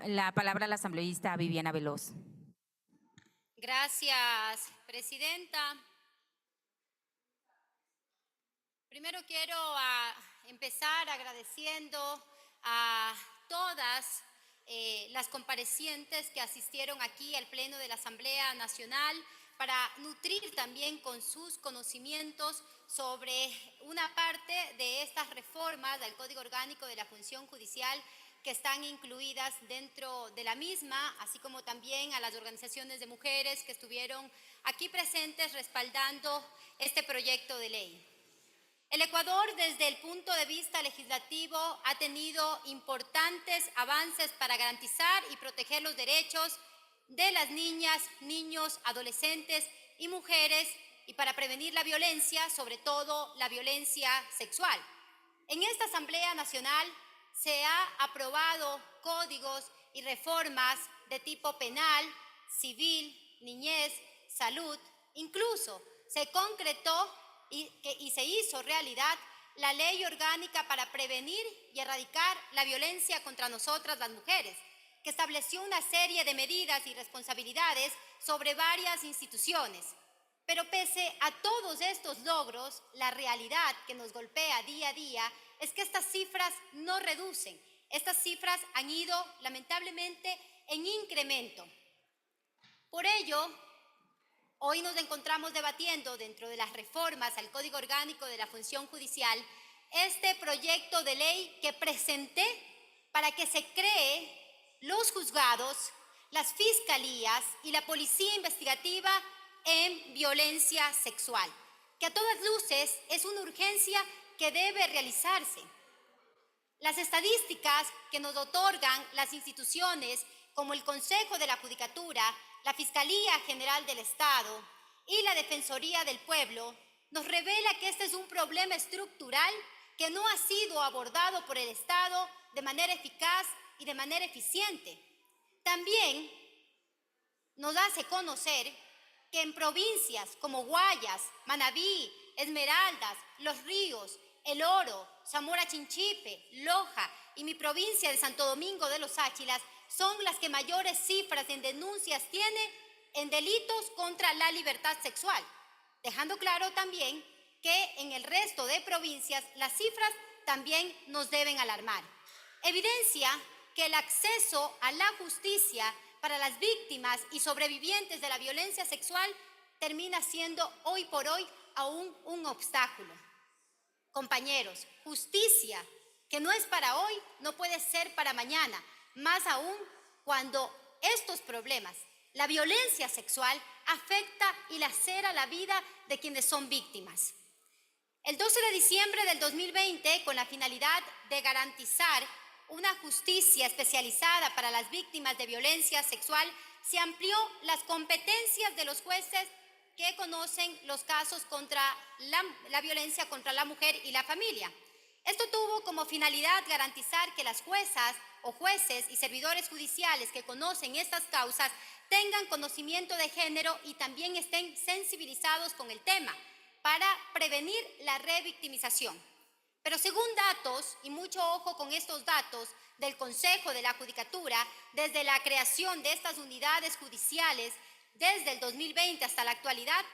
la palabra a la asambleísta Viviana Veloz. Gracias, presidenta. Primero quiero empezar agradeciendo a todas las comparecientes que asistieron aquí al Pleno de la Asamblea Nacional para nutrir también con sus conocimientos sobre una parte de estas reformas del Código Orgánico de la Función Judicial que están incluidas dentro de la misma, así como también a las organizaciones de mujeres que estuvieron aquí presentes respaldando este proyecto de ley. El Ecuador, desde el punto de vista legislativo, ha tenido importantes avances para garantizar y proteger los derechos de las niñas, niños, adolescentes y mujeres y para prevenir la violencia, sobre todo la violencia sexual. En esta Asamblea Nacional se ha aprobado códigos y reformas de tipo penal, civil, niñez, salud. Incluso se concretó y se hizo realidad la ley orgánica para prevenir y erradicar la violencia contra nosotras las mujeres, que estableció una serie de medidas y responsabilidades sobre varias instituciones. Pero pese a todos estos logros, la realidad que nos golpea día a día es que estas cifras no reducen. Estas cifras han ido, lamentablemente, en incremento. Por ello, hoy nos encontramos debatiendo dentro de las reformas al Código Orgánico de la Función Judicial este proyecto de ley que presenté para que se cree los juzgados, las fiscalías y la policía investigativa en violencia sexual, que a todas luces es una urgencia que debe realizarse. Las estadísticas que nos otorgan las instituciones como el Consejo de la Judicatura, la Fiscalía General del Estado y la Defensoría del Pueblo nos revela que este es un problema estructural que no ha sido abordado por el Estado de manera eficaz y de manera eficiente. También nos hace conocer que en provincias como Guayas, Manabí, Esmeraldas, Los Ríos, El Oro, Zamora Chinchipe, Loja y mi provincia de Santo Domingo de los Áchilas son las que mayores cifras en denuncias tiene en delitos contra la libertad sexual, dejando claro también que en el resto de provincias las cifras también nos deben alarmar. Evidencia que el acceso a la justicia para las víctimas y sobrevivientes de la violencia sexual termina siendo hoy por hoy aún un obstáculo. Compañeros, justicia que no es para hoy, no puede ser para mañana, más aún cuando estos problemas, la violencia sexual, afecta y lacera la vida de quienes son víctimas. El 12 de diciembre del 2020, con la finalidad de garantizar una justicia especializada para las víctimas de violencia sexual, se amplió las competencias de los jueces que conocen los casos contra la violencia contra la mujer y la familia. Esto tuvo como finalidad garantizar que las juezas o jueces y servidores judiciales que conocen estas causas tengan conocimiento de género y también estén sensibilizados con el tema para prevenir la revictimización. Pero según datos, y mucho ojo con estos datos del Consejo de la Judicatura, desde la creación de estas unidades judiciales, desde el 2020 hasta la actualidad,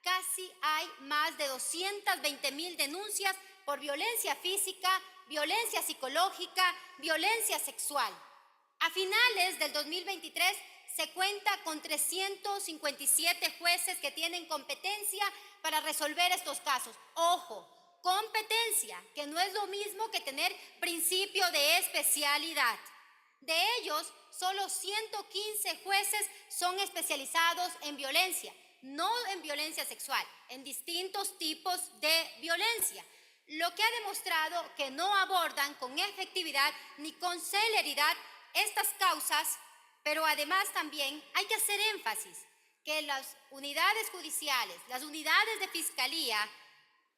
casi hay más de 220,000 denuncias por violencia física, violencia psicológica, violencia sexual. A finales del 2023 se cuenta con 357 jueces que tienen competencia para resolver estos casos. Ojo, competencia, que no es lo mismo que tener principio de especialidad. De ellos, solo 115 jueces son especializados en violencia, no en violencia sexual, en distintos tipos de violencia, lo que ha demostrado que no abordan con efectividad ni con celeridad estas causas, pero además también hay que hacer énfasis que las unidades judiciales, las unidades de fiscalía,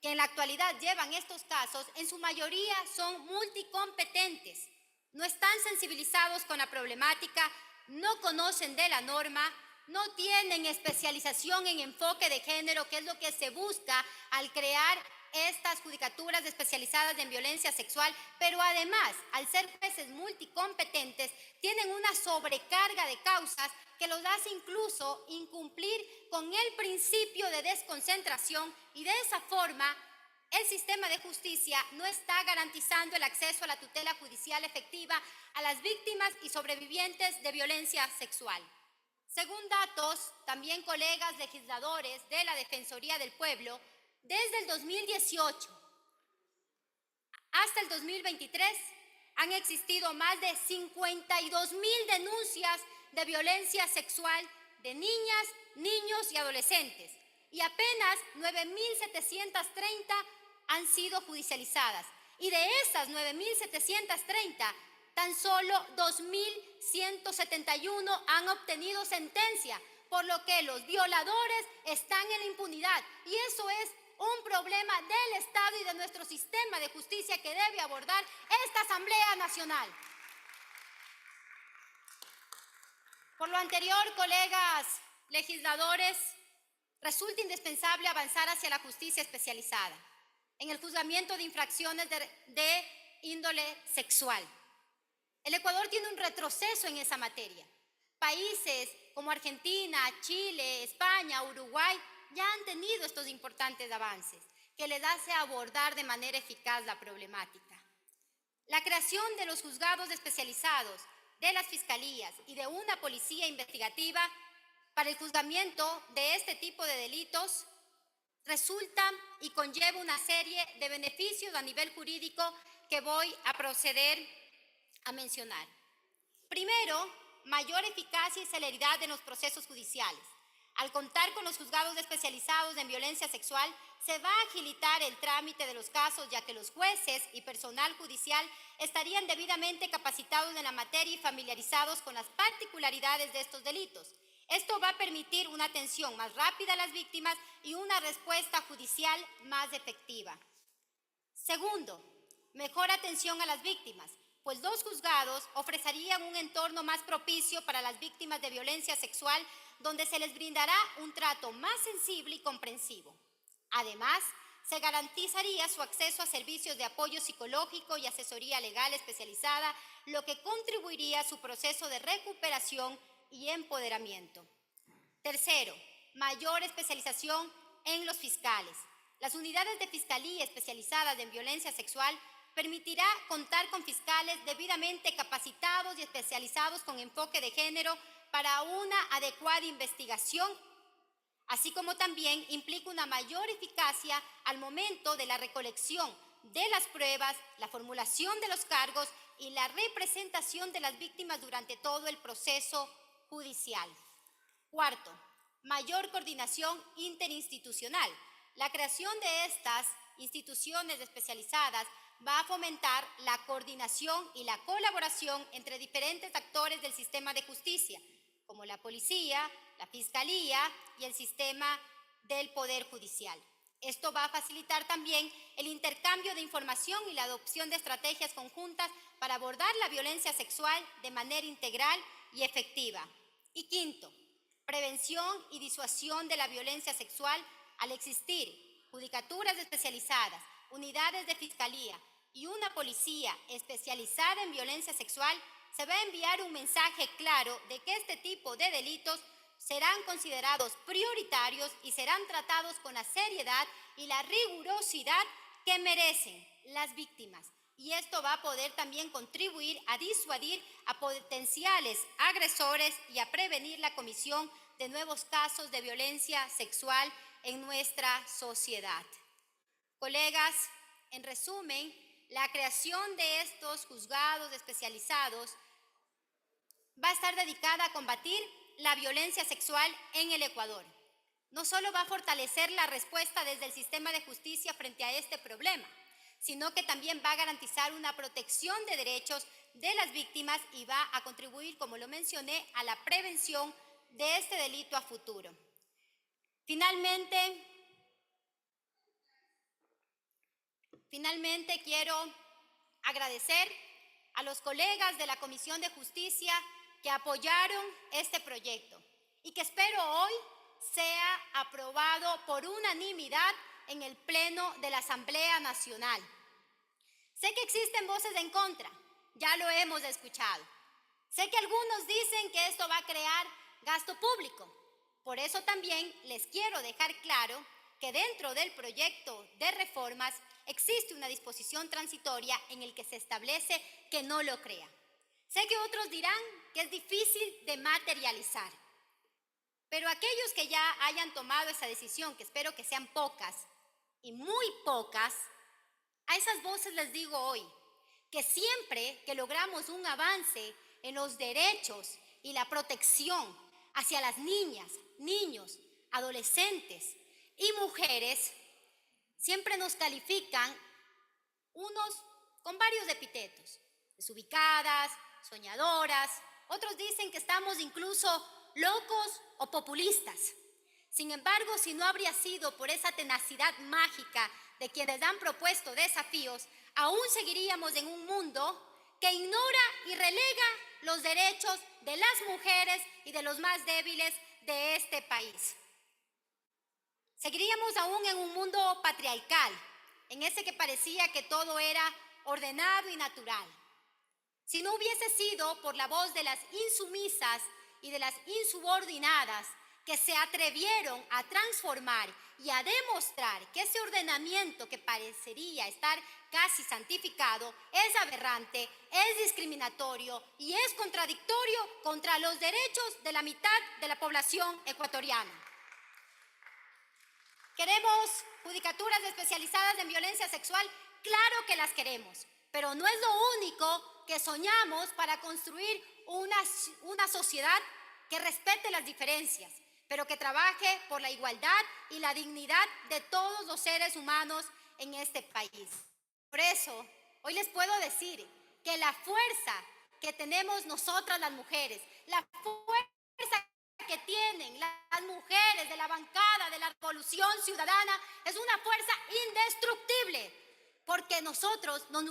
que en la actualidad llevan estos casos, en su mayoría son multicompetentes, no están sensibilizados con la problemática, no conocen de la norma, no tienen especialización en enfoque de género, que es lo que se busca al crear estas judicaturas especializadas en violencia sexual, pero además, al ser jueces multicompetentes, tienen una sobrecarga de causas que los hace incluso incumplir con el principio de desconcentración y de esa forma el sistema de justicia no está garantizando el acceso a la tutela judicial efectiva a las víctimas y sobrevivientes de violencia sexual. Según datos, también colegas legisladores de la Defensoría del Pueblo, desde el 2018 hasta el 2023 han existido más de 52.000 denuncias de violencia sexual de niñas, niños y adolescentes, y apenas 9.730 han sido judicializadas. Y de esas 9.730, tan solo 2.171 han obtenido sentencia, por lo que los violadores están en la impunidad. Y eso es un problema del Estado y de nuestro sistema de justicia que debe abordar esta Asamblea Nacional. Por lo anterior, colegas legisladores, resulta indispensable avanzar hacia la justicia especializada en el juzgamiento de infracciones de índole sexual. El Ecuador tiene un retroceso en esa materia. Países como Argentina, Chile, España, Uruguay ya han tenido estos importantes avances que les hace abordar de manera eficaz la problemática. La creación de los juzgados especializados, de las fiscalías y de una policía investigativa para el juzgamiento de este tipo de delitos resulta y conlleva una serie de beneficios a nivel jurídico que voy a proceder a mencionar. Primero, mayor eficacia y celeridad en los procesos judiciales. Al contar con los juzgados especializados en violencia sexual, se va a agilitar el trámite de los casos, ya que los jueces y personal judicial estarían debidamente capacitados en la materia y familiarizados con las particularidades de estos delitos. Esto va a permitir una atención más rápida a las víctimas y una respuesta judicial más efectiva. Segundo, mejor atención a las víctimas, pues los juzgados ofrecerían un entorno más propicio para las víctimas de violencia sexual, donde se les brindará un trato más sensible y comprensivo. Además, se garantizaría su acceso a servicios de apoyo psicológico y asesoría legal especializada, lo que contribuiría a su proceso de recuperación y empoderamiento. Tercero, mayor especialización en los fiscales. Las unidades de fiscalía especializadas en violencia sexual permitirá contar con fiscales debidamente capacitados y especializados con enfoque de género para una adecuada investigación, así como también implica una mayor eficacia al momento de la recolección de las pruebas, la formulación de los cargos y la representación de las víctimas durante todo el proceso judicial. Cuarto, mayor coordinación interinstitucional. La creación de estas instituciones especializadas va a fomentar la coordinación y la colaboración entre diferentes actores del sistema de justicia, como la policía, la fiscalía y el sistema del Poder Judicial. Esto va a facilitar también el intercambio de información y la adopción de estrategias conjuntas para abordar la violencia sexual de manera integral y efectiva. Y quinto, prevención y disuasión de la violencia sexual. Al existir judicaturas especializadas, unidades de fiscalía y una policía especializada en violencia sexual, se va a enviar un mensaje claro de que este tipo de delitos serán considerados prioritarios y serán tratados con la seriedad y la rigurosidad que merecen las víctimas. Y esto va a poder también contribuir a disuadir a potenciales agresores y a prevenir la comisión de nuevos casos de violencia sexual en nuestra sociedad. Colegas, en resumen, la creación de estos juzgados especializados va a estar dedicada a combatir la violencia sexual en el Ecuador. No solo va a fortalecer la respuesta desde el sistema de justicia frente a este problema, sino que también va a garantizar una protección de derechos de las víctimas y va a contribuir, como lo mencioné, a la prevención de este delito a futuro. Finalmente quiero agradecer a los colegas de la Comisión de Justicia que apoyaron este proyecto y que espero hoy sea aprobado por unanimidad en el Pleno de la Asamblea Nacional. Sé que existen voces en contra, ya lo hemos escuchado. Sé que algunos dicen que esto va a crear gasto público. Por eso también les quiero dejar claro que dentro del proyecto de reformas existe una disposición transitoria en el que se establece que no lo crea. Sé que otros dirán que es difícil de materializar, pero aquellos que ya hayan tomado esa decisión, que espero que sean pocas y muy pocas, a esas voces les digo hoy que siempre que logramos un avance en los derechos y la protección hacia las niñas, niños, adolescentes y mujeres, siempre nos califican unos con varios epítetos: desubicadas, soñadoras, otros dicen que estamos incluso locos o populistas. Sin embargo, si no habría sido por esa tenacidad mágica de quienes han propuesto desafíos, aún seguiríamos en un mundo que ignora y relega los derechos de las mujeres y de los más débiles de este país. Seguiríamos aún en un mundo patriarcal, en ese que parecía que todo era ordenado y natural. Si no hubiese sido por la voz de las insumisas y de las insubordinadas que se atrevieron a transformar y a demostrar que ese ordenamiento que parecería estar casi santificado es aberrante, es discriminatorio y es contradictorio contra los derechos de la mitad de la población ecuatoriana. ¿Queremos judicaturas especializadas en violencia sexual? Claro que las queremos, pero no es lo único que soñamos para construir una sociedad que respete las diferencias, pero que trabaje por la igualdad y la dignidad de todos los seres humanos en este país. Por eso, hoy les puedo decir que la fuerza que tenemos nosotras las mujeres, la fuerza que tienen las mujeres de la bancada de la Revolución Ciudadana es una fuerza indestructible, porque nosotros nos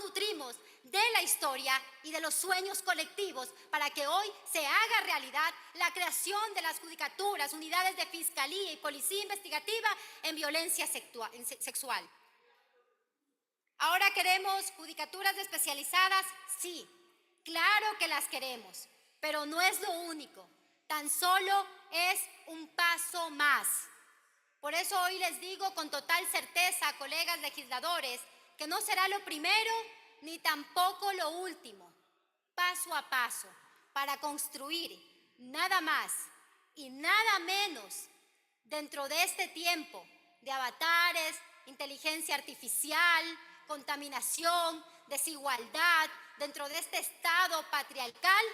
nutrimos de la historia y de los sueños colectivos para que hoy se haga realidad la creación de las judicaturas, unidades de fiscalía y policía investigativa en violencia sexual. ¿Ahora queremos judicaturas especializadas? Sí, claro que las queremos, pero no es lo único, tan solo es un paso más. Por eso hoy les digo con total certeza, colegas legisladores, que no será lo primero ni tampoco lo último. Paso a paso, para construir nada más y nada menos dentro de este tiempo de avatares, inteligencia artificial, contaminación, desigualdad, dentro de este estado patriarcal,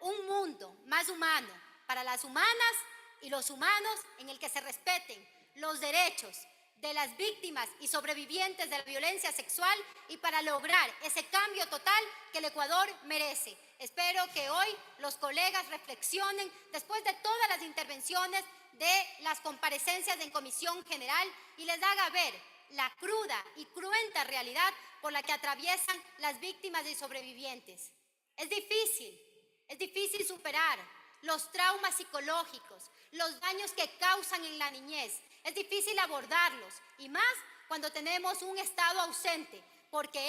un mundo más humano para las humanas y los humanos, en el que se respeten los derechos de las víctimas y sobrevivientes de la violencia sexual, y para lograr ese cambio total que el Ecuador merece. Espero que hoy los colegas reflexionen después de todas las intervenciones de las comparecencias en Comisión General y les haga ver la cruda y cruenta realidad por la que atraviesan las víctimas y sobrevivientes. Es difícil superar los traumas psicológicos, los daños que causan en la niñez. Es difícil abordarlos, y más cuando tenemos un Estado ausente, porque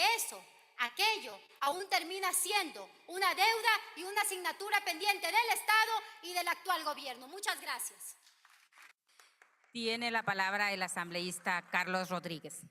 aquello aún termina siendo una deuda y una asignatura pendiente del Estado y del actual gobierno. Muchas gracias. Tiene la palabra el asambleísta Carlos Rodríguez.